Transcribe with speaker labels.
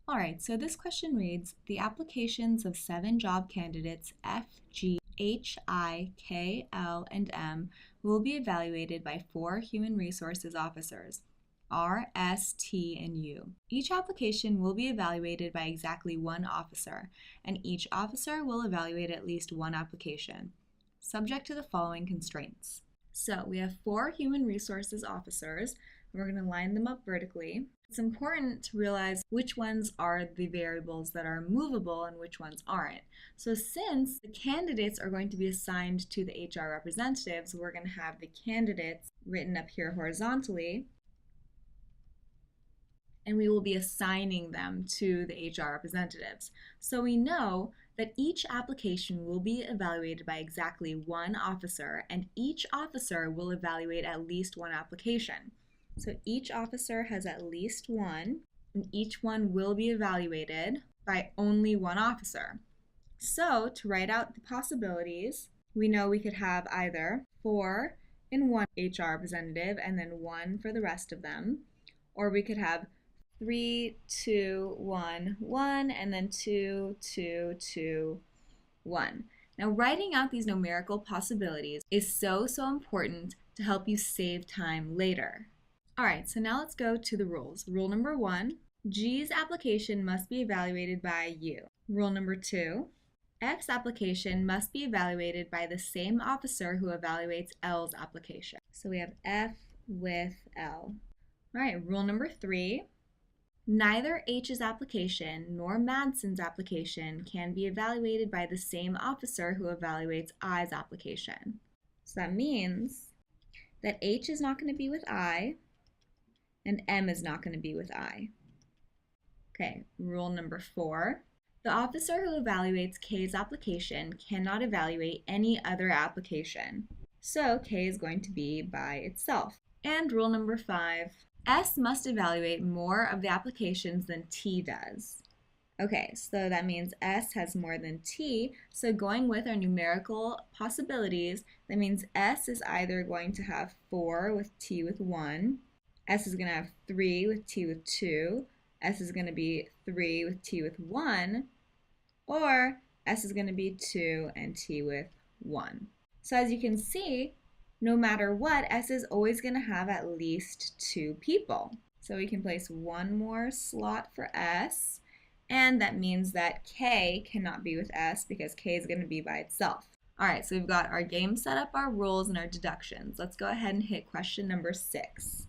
Speaker 1: All right, so this question reads, the applications of 7 job candidates F, G, H, I, K, L, and M will be evaluated by 4 human resources officers, R, S, T, and U. Each application will be evaluated by exactly 1 officer, and each officer will evaluate at least 1 application, subject to the following constraints. So we have 4 human resources officers. We're going to line them up vertically. It's important to realize which ones are the variables that are movable and which ones aren't. So since the candidates are going to be assigned to the HR representatives, we're going to have the candidates written up here horizontally, and we will be assigning them to the HR representatives. So we know that each application will be evaluated by exactly 1 officer, and each officer will evaluate at least 1 application. So each officer has at least 1, and each one will be evaluated by only 1 officer. So to write out the possibilities, we know we could have either 4 in 1 HR representative and then 1 for the rest of them, or we could have 3, 2, 1, 1, and then 2, 2, 2, 1. Now, writing out these numerical possibilities is so important to help you save time later. All right, so now let's go to the rules. Rule number 1, G's application must be evaluated by U. Rule number 2, F's application must be evaluated by the same officer who evaluates L's application. So we have F with L. All right, rule number 3, neither H's application nor Madsen's application can be evaluated by the same officer who evaluates I's application. So that means that H is not going to be with I, and M is not going to be with I. Okay, rule number 4. The officer who evaluates K's application cannot evaluate any other application. So K is going to be by itself. And rule number 5, S must evaluate more of the applications than T does. Okay, so that means S has more than T, so going with our numerical possibilities, that means S is either going to have 4 with T with 1, S is going to have 3 with T with 2, S is going to be 3 with T with 1, or S is going to be 2 and T with 1. So as you can see, no matter what, S is always going to have at least 2 people. So we can place 1 more slot for S, and that means that K cannot be with S because K is going to be by itself. All right, so we've got our game set up, our rules, and our deductions. Let's go ahead and hit question number 6.